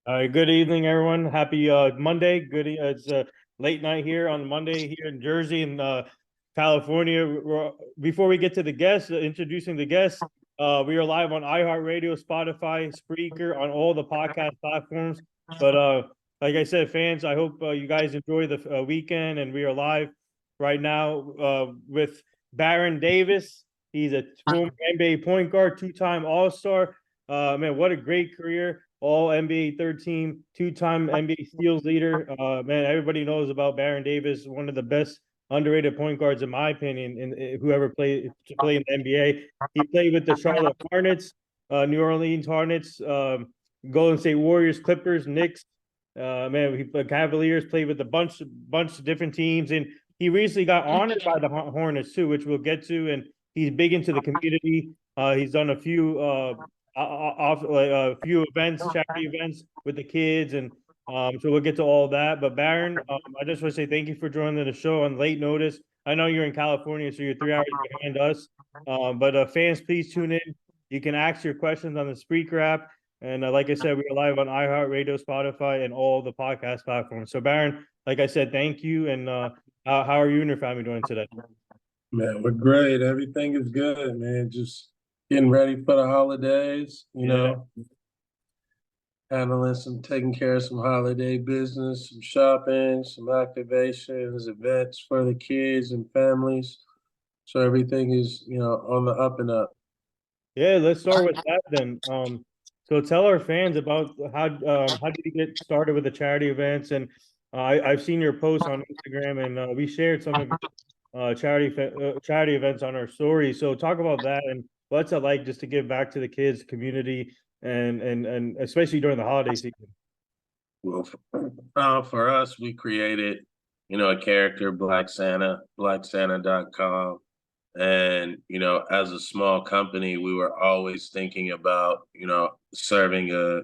Good evening, everyone. Happy Monday. It's late night here on Monday here in Jersey and California. Before we get to the guests, introducing the guests, we are live on iHeartRadio, Spotify, Spreaker, on all the podcast platforms. But like I said, fans, I hope you guys enjoy the weekend. And we are live right now with Baron Davis. He's a former NBA point guard, two-time All-Star. Man, what a great career. All NBA third team, two-time NBA steals leader. Man, everybody knows about Baron Davis, one of the best underrated point guards in my opinion, and whoever played to play in the NBA. He played with the Charlotte Hornets, New Orleans Hornets, Golden State Warriors, Clippers, Knicks. Cavaliers, played with a bunch of different teams, and he recently got honored by the Hornets too, which we'll get to. And he's big into the community. He's done a few off like a few events, charity events with the kids, and so we'll get to all that. But Baron, I just want to say thank you for joining the show on late notice. I know you're in California, so you're 3 hours behind us. But fans, please tune in. You can ask your questions on the Spreaker app, and like I said, we are live on iHeartRadio, Spotify, and all the podcast platforms. So Baron, like I said, thank you. And how are you and your family doing today? Man, we're great. Everything is good, man. Just getting ready for the holidays, Yeah. taking care of some holiday business, some shopping, some activations, events for the kids and families. So everything is, on the up and up. Yeah, let's start with that then. So tell our fans about how did you get started with the charity events? And I've seen your posts on Instagram, and we shared some of your charity events on our story. So talk about that and what's it like just to give back to the kids, community, and especially during the holiday season. Well, for us, we created, a character, Black Santa, blacksanta.com. And, as a small company, we were always thinking about, serving a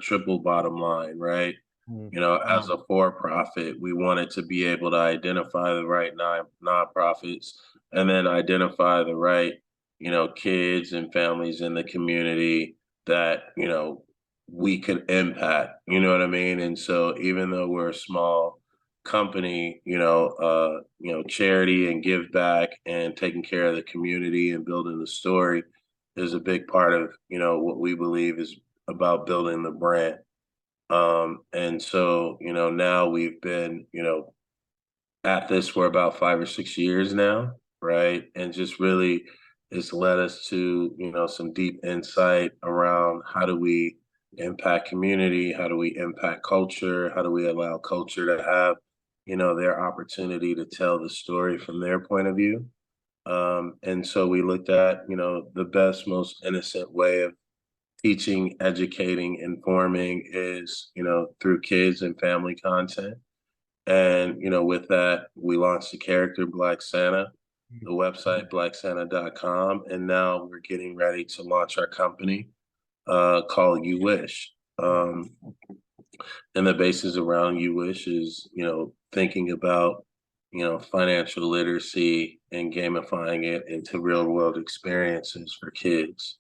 triple bottom line, right? As a for-profit, we wanted to be able to identify the right nonprofits and then identify the right, kids and families in the community that, we could impact, you know what I mean? And so even though we're a small company, charity and give back and taking care of the community and building the story is a big part of, what we believe is about building the brand. And so, now we've been, at this for about 5 or 6 years now, right? And just really it's led us to, some deep insight around how do we impact community, how do we impact culture, how do we allow culture to have, their opportunity to tell the story from their point of view. And so we looked at, the best, most innocent way of teaching, educating, informing is, through kids and family content. And, with that, we launched the character Black Santa, the website blacksanta.com. And now we're getting ready to launch our company called You Wish. And the basis around You Wish is, thinking about, financial literacy and gamifying it into real world experiences for kids.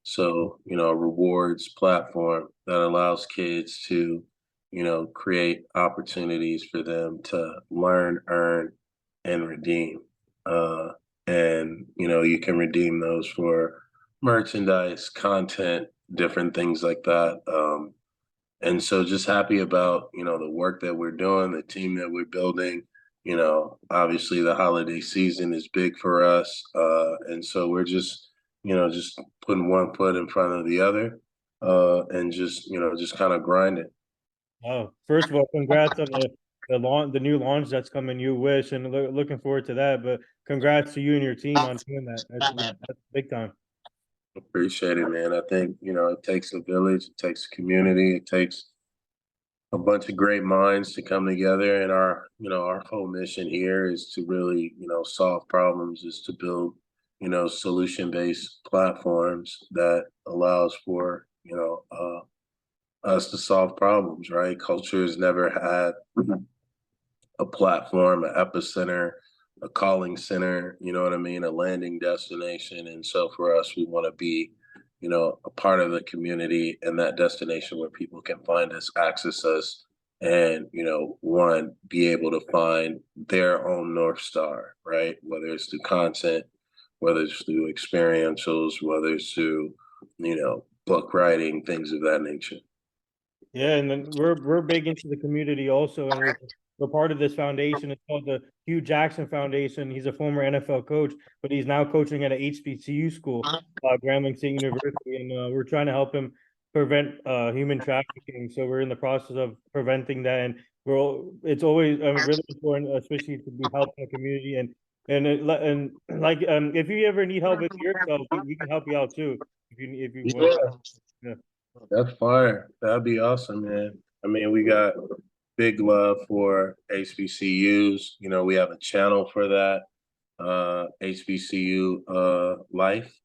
So, a rewards platform that allows kids to, create opportunities for them to learn, earn, and redeem. And, you can redeem those for merchandise, content, different things like that. And so just happy about, the work that we're doing, the team that we're building. Obviously the holiday season is big for us. And so we're just putting one foot in front of the other, and just kind of grinding. Oh, first of all, congrats on the new launch that's coming. You Wish, and looking forward to that. But congrats to you and your team on doing that. That's big time. Appreciate it, man. I think, it takes a village, it takes a community, it takes a bunch of great minds to come together. And our whole mission here is to really, solve problems, is to build, solution-based platforms that allows for, us to solve problems, right? Culture has never had a platform, an epicenter, a calling center, you know what I mean, a landing destination. And so for us, we want to be, a part of the community and that destination where people can find us, access us, and, one, be able to find their own North Star, right? Whether it's through content, whether it's through experientials, whether it's through, book writing, things of that nature. Yeah, and then we're big into the community also, and we're part of this foundation. It's called the Hugh Jackson Foundation. He's a former NFL coach, but he's now coaching at a HBCU school, Grambling State University, and we're trying to help him prevent human trafficking. So we're in the process of preventing that, and it's always really important, especially to be helping the community and like if you ever need help with yourself, we can help you out too if you want. Yeah, Yeah. that's fire. That'd be awesome, man. I mean, we got big love for HBCUs. We have a channel for that, HBCU Life,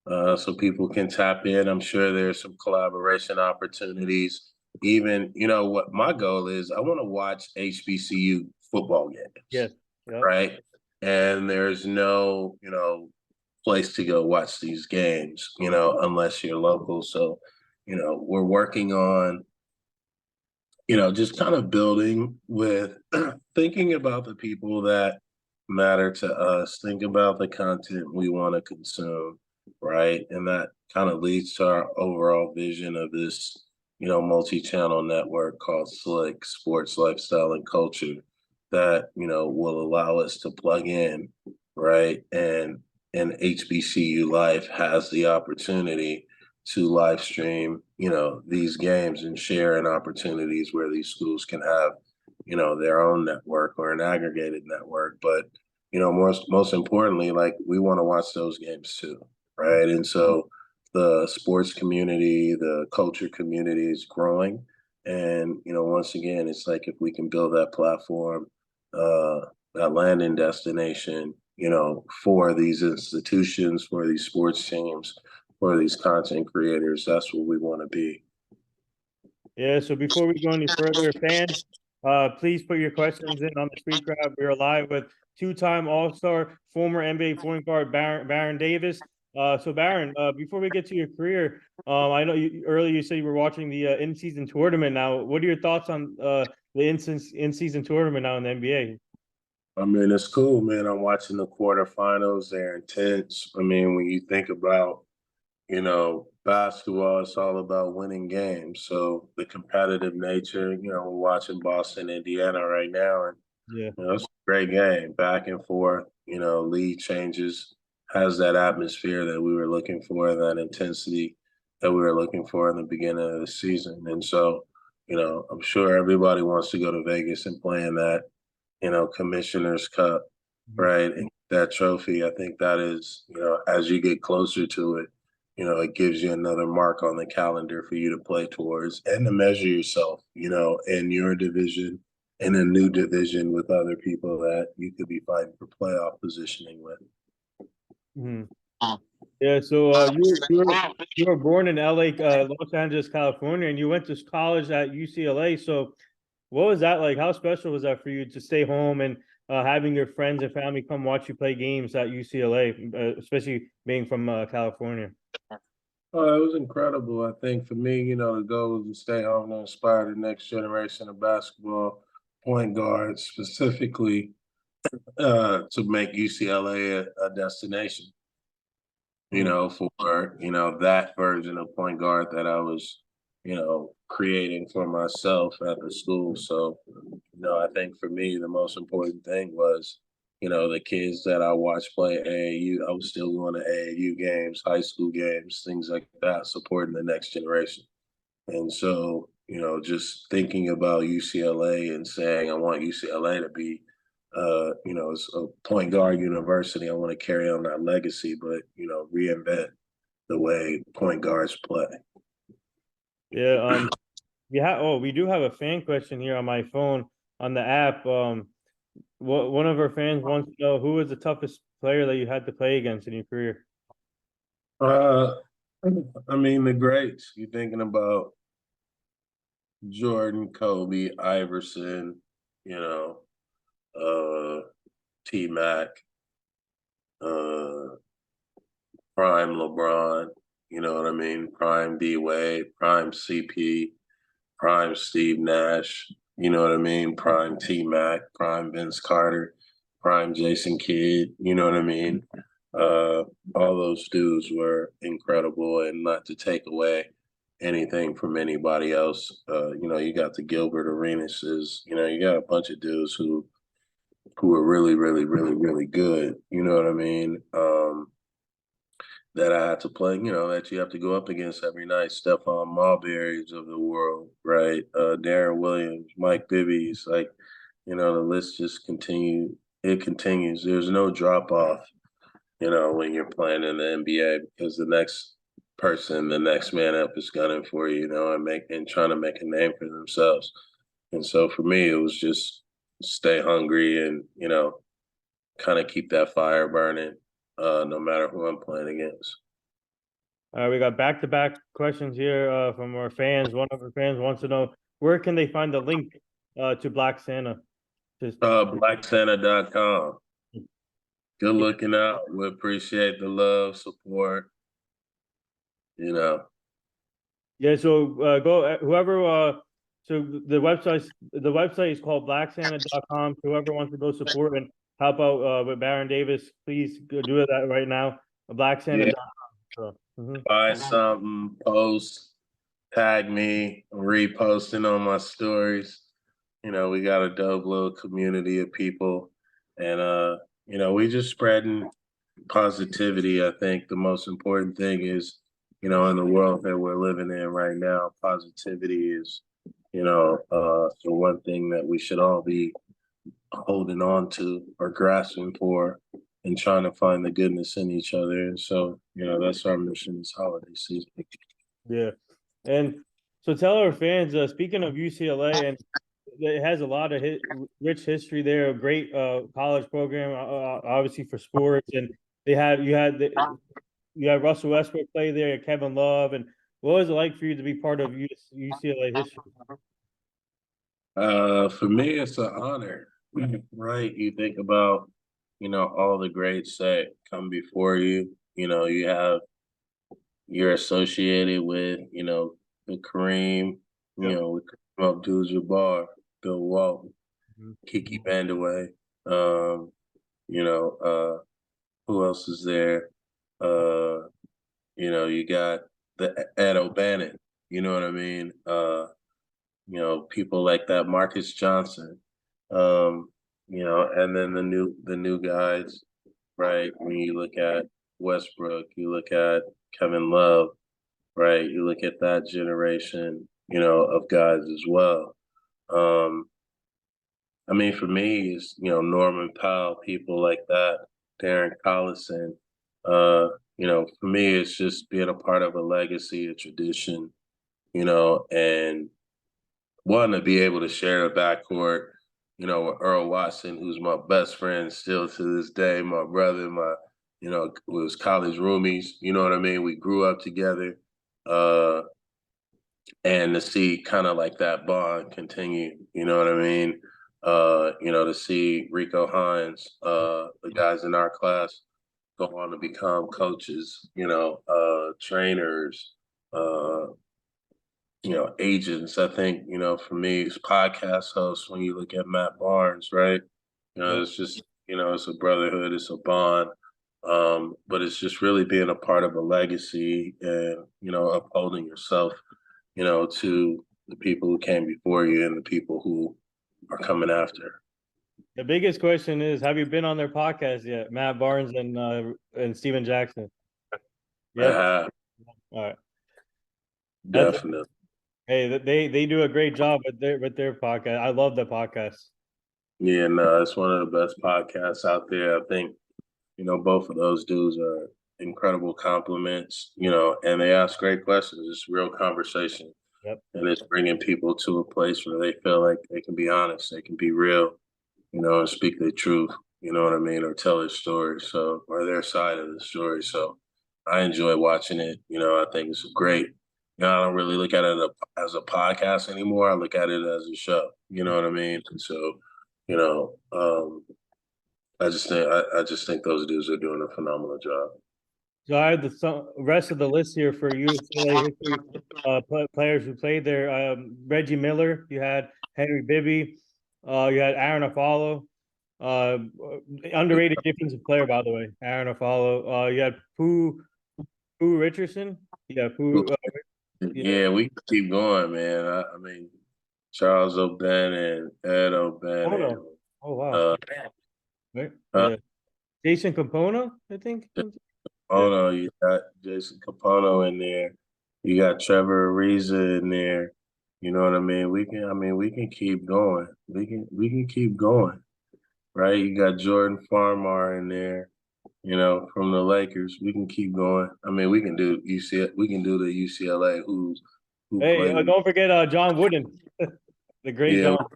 so people can tap in. I'm sure there's some collaboration opportunities. Even, what my goal is, I want to watch HBCU football games, Yes. Yeah. right? And there's no, place to go watch these games, unless you're local. So, we're working on, just kind of building with thinking about the people that matter to us, think about the content we want to consume, right? And that kind of leads to our overall vision of this, multi-channel network called Slick Sports, Lifestyle, and Culture that, will allow us to plug in, right? And HBCU Life has the opportunity to live stream, these games and share in opportunities where these schools can have, their own network or an aggregated network. But, most importantly, like we want to watch those games too, right? And so the sports community, the culture community is growing. And, once again, it's like if we can build that platform, that landing destination, for these institutions, for these sports teams, for these content creators, that's what we want to be. Yeah, so before we go any further, fans, please put your questions in on the speed grab. We're live with two-time All-Star, former NBA point guard Baron Davis. So Baron, before we get to your career, I know earlier you said you were watching the in-season tournament. Now, what are your thoughts on the in-season tournament now in the NBA? I mean, it's cool, man. I'm watching the quarterfinals. They're intense. I mean, when you think about, basketball, it's all about winning games. So the competitive nature, we're watching Boston, Indiana right now, and Yeah. it's a great game, back and forth. Lead changes, has that atmosphere that we were looking for, that intensity that we were looking for in the beginning of the season. And so, I'm sure everybody wants to go to Vegas and play in that, Commissioner's Cup, Mhm. right? And that trophy, I think that is, as you get closer to it, it gives you another mark on the calendar for you to play towards and to measure yourself, in your division, in a new division with other people that you could be fighting for playoff positioning with. Mhm. Yeah, so you were born in LA, Los Angeles, California, and you went to college at UCLA. So what was that like? How special was that for you to stay home and having your friends and family come watch you play games at UCLA, especially being from California? Oh, it was incredible. I think for me, the goal was to stay home and inspire the next generation of basketball point guards, specifically to make UCLA a destination, Mm. for, that version of point guard that I was, creating for myself at the school. So, I think for me, the most important thing was, the kids that I watched play AAU, I was still going to AAU games, high school games, things like that, supporting the next generation. And so, just thinking about UCLA and saying I want UCLA to be, it's a point guard university. I want to carry on that legacy, but reinvent the way point guards play. Yeah, we do have a fan question here on my phone on the app. One of our fans wants to know who was the toughest player that you had to play against in your career? Uh, I mean, the greats. You're thinking about Jordan, Kobe, Iverson, you know, T Mac, uh, Prime LeBron. you know what I mean? Prime D Wade, prime CP, prime Steve Nash, you know what I mean? Prime T Mac, prime Vince Carter, prime Jason Kidd, you know what I mean? Uh, all those dudes were incredible, and not to take away anything from anybody else. You know, you got the Gilbert Arenases, you know, you got a bunch of dudes who are really, really, really, really good. You know what I mean? That I had to play, you know, that you have to go up against every night. Stephon Marbury's of the world, right? Darren Williams, Mike Bibby's, like, you know, the list just it continues. There's no drop off, you know, when you're playing in the NBA, because the next person, the next man up is gunning for you, you know, and trying to make a name for themselves. And so for me, it was just stay hungry and, you know, kind of keep that fire burning, no matter who I'm playing against. We got back-to-back questions here from our fans. One of our fans wants to know, where can they find the link to Black Santa? BlackSanta.com. Good looking out. We appreciate the love, support. You know, Yeah, so go whoever so the website is called blacksanta.com. Whoever wants to go support and help out with Baron Davis, please go do that right now. yeah, Blacksanta.com. So, buy something, post, tag me, reposting on my stories. You know, we got a dope little community of people, and you know, we just spreading positivity. I think the most important thing is, you know, in the world that we're living in right now, positivity is, you know, the one thing that we should all be holding on to or grasping for, and trying to find the goodness in each other. And so, you know, that's our mission this holiday season. yeah. And so tell our fans, speaking of UCLA, and it has a lot of rich history there, a great college program, obviously for sports, and you had Russell Westbrook play there, Kevin Love, and what was it like for you to be part of UCLA history? For me, it's an honor, right? You think about, you know, all the greats that come before you. You know, you're associated with, you know, the Kareem, you Yep. know, with Kareem Abdul-Jabbar, Bill Walton, Mhm. Kiki Vandeweghe. Um, you know, who else is there? Uh, you know, you got the Ed O'Bannon. You know what I mean? You know, people like that, Marcus Johnson. Um, you know, and then the new guys, right? When you look at Westbrook, you look at Kevin Love, right? You look at that generation, you know, of guys as well. Um, I mean, for me, it's, you know, Norman Powell, people like that, Darren Collison. Uh, you know, for me, it's just being a part of a legacy, a tradition, you know, and one to be able to share a backcourt, you know, with Earl Watson, who's my best friend still to this day, my brother, you know, was college roomies. You know what I mean? We grew up together. Uh, and to see kind of like that bond continue, you know what I mean? You know, to see Rico Hines, the guys in our class go on to become coaches, you know, trainers, uh, you know, agents. I think, you know, for me, it's podcast hosts when you look at Matt Barnes, right? You know, Yep. it's just, you know, it's a brotherhood, it's a bond. But it's just really being a part of a legacy and, you know, upholding yourself, you know, to the people who came before you and the people who are coming after. The biggest question is, have you been on their podcast yet? Matt Barnes and Steven Jackson. Yep. Uh, All right. That's Definitely. Hey, they do a great job with their podcast. I love the podcast. Yeah, no, it's one of the best podcasts out there. I think, you know, both of those dudes are incredible compliments, you know, and they ask great questions. It's real conversation. Yep. And it's bringing people to a place where they feel like they can be honest, they can be real, you know, and speak their truth, you know what I mean, or tell their story. So, or their side of the story. So I enjoy watching it. You know, I think it's great. You know, I don't really look at it as a podcast anymore. I look at it as a show. You know what I mean? And so, you know, I just think those dudes are doing a phenomenal job. So I have the rest of the list here for UCLA history players who played there. Reggie Miller, you had Henry Bibby, you had Aaron Afalo, uh, underrated defensive player, by the way, Aaron Afalo. You had Pooh Richardson. Yeah, yeah. Yeah, we can keep going, man. I mean, Charles O'Bannon, Ed Oh O'Bannon. no. Oh wow. Uh, Right. uh, Yeah. Jason Campona, I think. Yeah. Capono, you got Jason Capono in there. You got Trevor Ariza in there. You know what I mean? We can keep going. We can keep going, right? You got Jordan Farmar in there, from the Lakers. We can keep going. I mean, we can do the UCLA who Hey, played in. don't forget John Wooden, the great Yeah, John.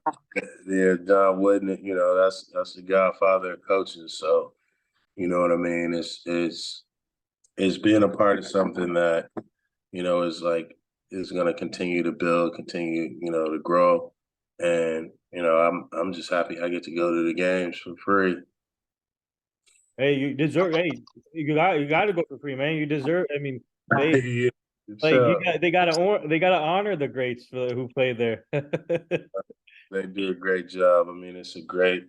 yeah, John Wooden, that's the godfather of coaching. So, you know what I mean? It's being a part of something that, is like is gonna continue to build, continue, to grow. And, I'm just happy I get to go to the games for free. Hey, you deserve. Hey, you got to go for free, man. You deserve. I mean, they Yeah, like you so got they got to honor the greats who played there. they do a great job. I mean, it's a great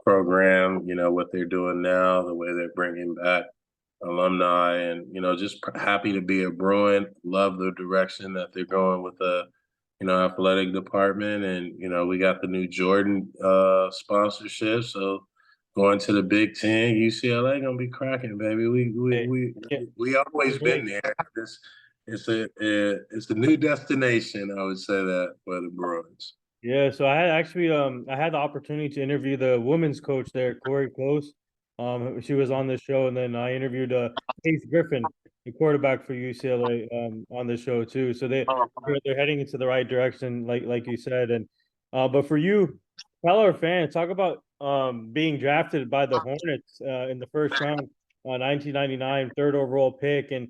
program, what they're doing now, the way they're bringing back alumni, and just happy to be a Bruin. Love the direction that they're going with the athletic department, and we got the new Jordan sponsorship. So going to the Big Ten, UCLA gonna be cracking, baby. We we Hey, we yeah, we always been great. there. It's a new destination. I would say that for the Bruins. Yeah, so I had actually I had the opportunity to interview the women's coach there, Corey Close. She was on the show, and then I interviewed Pace Griffin, the quarterback for UCLA, on the show too. So they're heading into the right direction, like you said. And but for you, tell our fans, talk about being drafted by the Hornets in the first round, 1999, third overall pick, and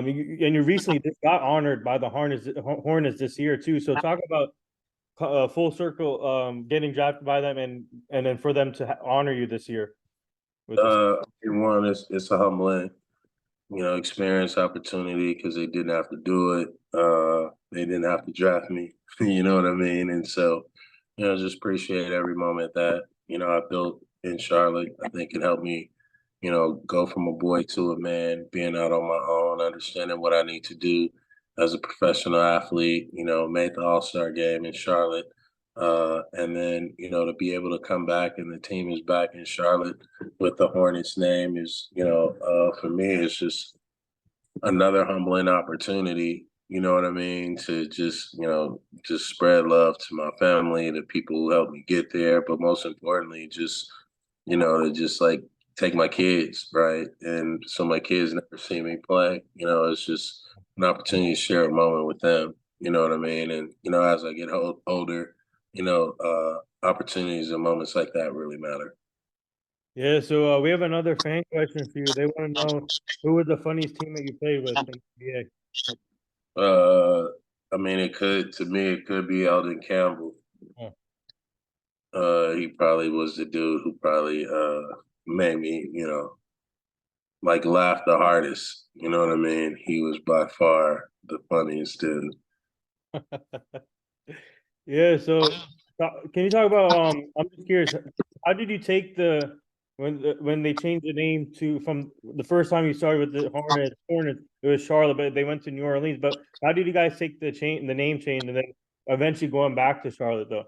you recently just got honored by the Hornets this year too. So talk about full circle getting drafted by them and then for them to honor you this year with this. One, it's a humbling, experience opportunity because they didn't have to do it. They didn't have to draft me. You know what I mean? And so, just appreciate every moment that, I built in Charlotte. I think it helped me, go from a boy to a man, being out on my own, understanding what I need to do as a professional athlete, made the All-Star game in Charlotte. And then, to be able to come back and the team is back in Charlotte with the Hornets name is, for me, it's just another humbling opportunity, you know what I mean, to just spread love to my family, the people who helped me get there, but most importantly, just, to just like take my kids, right? And so my kids never see me play, it's just an opportunity to share a moment with them, you know what I mean? And, as I get older, opportunities and moments like that really matter. Yeah, so we have another fan question for you. They want to know who was the funniest teammate you played with in the NBA. Uh, I mean, to me, it could be Eldon Campbell. Oh. He probably was the dude who probably made me, like laugh the hardest. You know what I mean? He was by far the funniest dude. Yeah, so can you talk about I'm just curious, how did you take when they changed the name to from the first time you started with the Hornets, it was Charlotte, but they went to New Orleans. But how did you guys take the name change and then eventually going back to Charlotte though,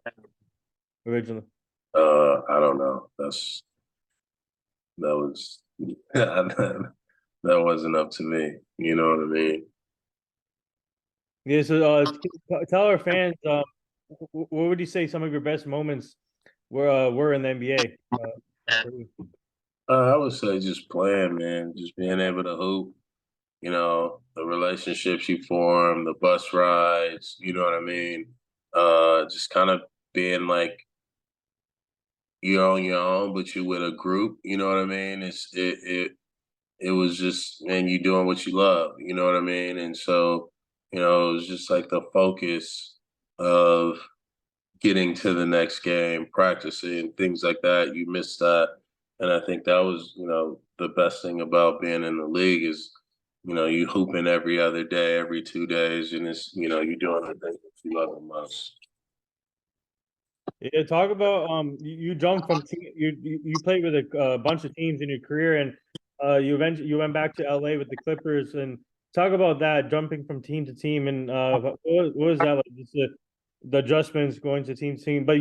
originally? I don't know. That was that wasn't up to me. You know what I mean? Yeah, so tell our fans, what would you say some of your best moments were in the NBA? I would say just playing, man, just being able to hoop. The relationships you form, the bus rides. You know what I mean? Just kind of being like you're on your own, but you're with a group. You know what I mean? It was just, man, you doing what you love. You know what I mean? And so, it was just like the focus of getting to the next game, practicing, things like that. You missed that. And I think that was, the best thing about being in the league is you hooping every other day, every 2 days, and it's you're doing the thing that you love the most. Yeah, talk about you jumped from you played with a bunch of teams in your career, and you went back to LA with the Clippers, and talk about that jumping from team to team, and what was that like? Just the adjustments going to team, but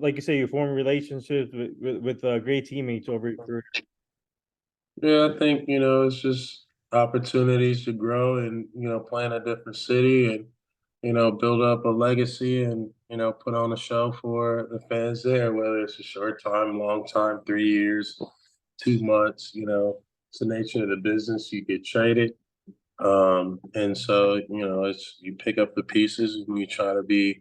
like you say, you form relationships with great teammates over your career. Yeah, I think, it's just opportunities to grow and, play in a different city and, build up a legacy and, put on a show for the fans there, whether it's a short time, long time, 3 years, 2 months, it's the nature of the business. You get traded. And so, it's you pick up the pieces and you try to be,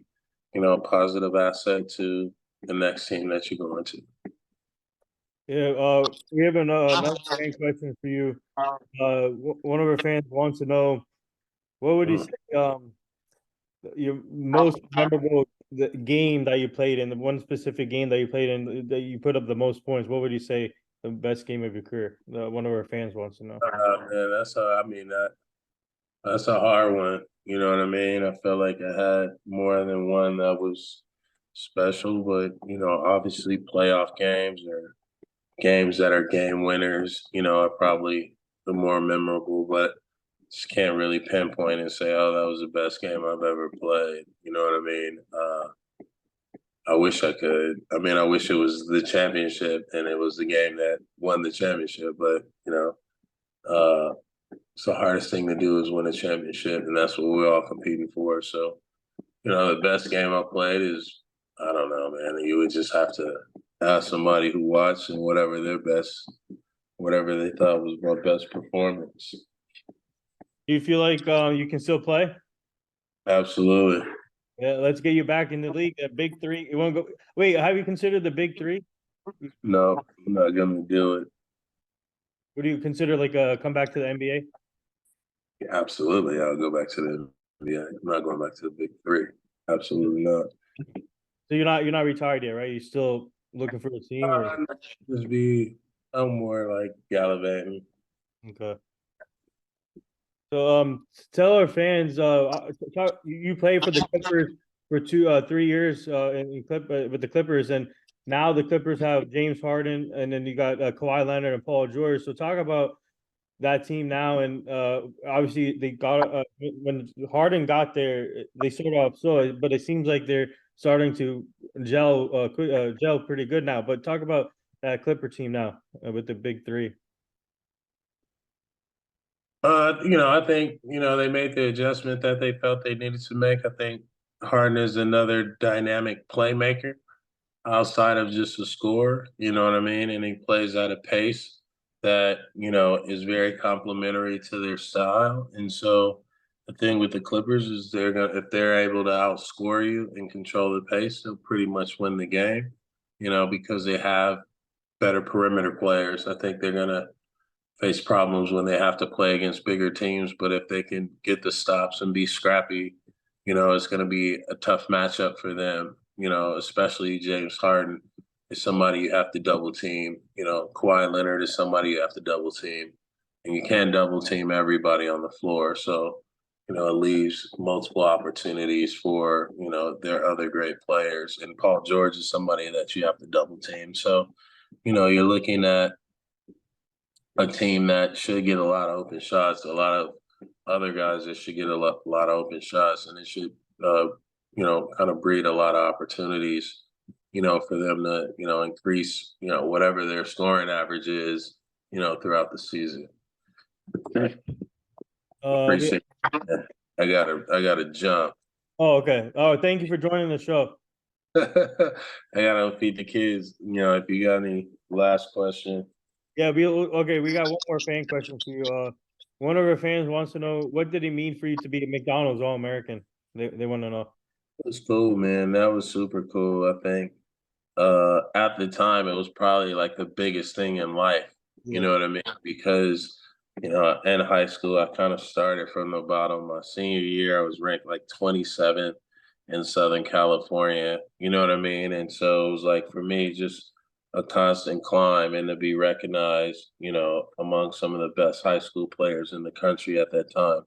a positive asset to the next team that you're going to. Yeah, we have another fan question for you. One of our fans wants to know what would you Mm. say your most memorable game that you played in, the one specific game that you played in that you put up the most points. What would you say the best game of your career? One of our fans wants to know. Man, that's a hard one. You know what I mean? I felt like I had more than one that was special, but obviously playoff games or games that are game winners, are probably the more memorable, but just can't really pinpoint and say, oh, that was the best game I've ever played. You know what I mean? I wish I could. I mean, I wish it was the championship and it was the game that won the championship, but uh, it's the hardest thing to do is win a championship, and that's what we're all competing for. So, the best game I played is I don't know, man. You would just have to ask somebody who watched and whatever they thought was my best performance. Do you feel like you can still play? Absolutely. Yeah, let's get you back in the league. That big three. You want to go? Wait, have you considered the big three? No, I'm not gonna do it. Would you consider like a comeback to the NBA? Absolutely, I'll go back to the NBA. I'm not going back to the big three. Absolutely not. So you're not retired yet, right? You're still looking for a team, or Just be. I'm more like gallivanting. okay. So tell our fans you played for the Clippers for 3 years with the Clippers, and now the Clippers have James Harden, and then you got Kawhi Leonard and Paul George. So talk about that team now, and obviously they got when Harden got there, they sort of so, but it seems like they're starting to gel pretty good now. But talk about that Clipper team now with the big three. I think, they made the adjustment that they felt they needed to make. I think Harden is another dynamic playmaker outside of just a scorer, you know what I mean? And he plays at a pace that, is very complementary to their style. And so the thing with the Clippers is if they're able to outscore you and control the pace, they'll pretty much win the game, because they have better perimeter players. I think they're gonna face problems when they have to play against bigger teams. But if they can get the stops and be scrappy, it's going to be a tough matchup for them. Especially James Harden is somebody you have to double team. Kawhi Leonard is somebody you have to double team, and you can't double team everybody on the floor. So, it leaves multiple opportunities for their other great players. And Paul George is somebody that you have to double team. So, you're looking at a team that should get a lot of open shots, a lot of other guys that should get a lot of open shots, and it should, kind of breed a lot of opportunities, for them to, increase, whatever their scoring average is, throughout the season. Yeah. Appreciate it. I gotta jump. Oh, okay. Oh, thank you for joining the show. I gotta feed the kids. If you got any last question. Yeah, we got one more fan question for you. One of our fans wants to know what did it mean for you to be a McDonald's All American? They want to know. It was cool, man. That was super cool. I think at the time it was probably like the biggest thing in life. You Yeah. know what I mean? Because in high school I kind of started from the bottom. My senior year I was ranked like 27th in Southern California. You know what I mean? And so it was like for me just a constant climb, and to be recognized, you know, among some of the best high school players in the country at that time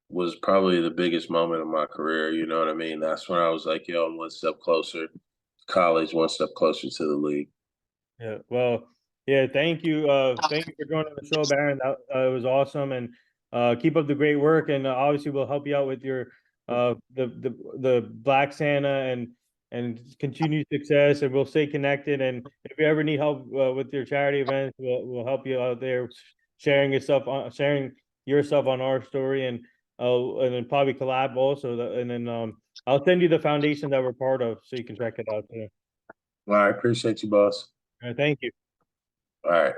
was probably the biggest moment of my career. You know what I mean? That's when I was like, yo, I'm one step closer to college, one step closer to the league. Yeah, well, yeah, thank you. Thank you for joining the show, Baron. That it was awesome, and keep up the great work. And obviously, we'll help you out with your the Black Santa and continued success. And we'll stay connected. And if you ever need help with your charity events, we'll help you out there, sharing your stuff on our story, and then probably collab also. And then I'll send you the foundation that we're part of, so you can check it out too. Well, I appreciate you, boss. Thank you. All right.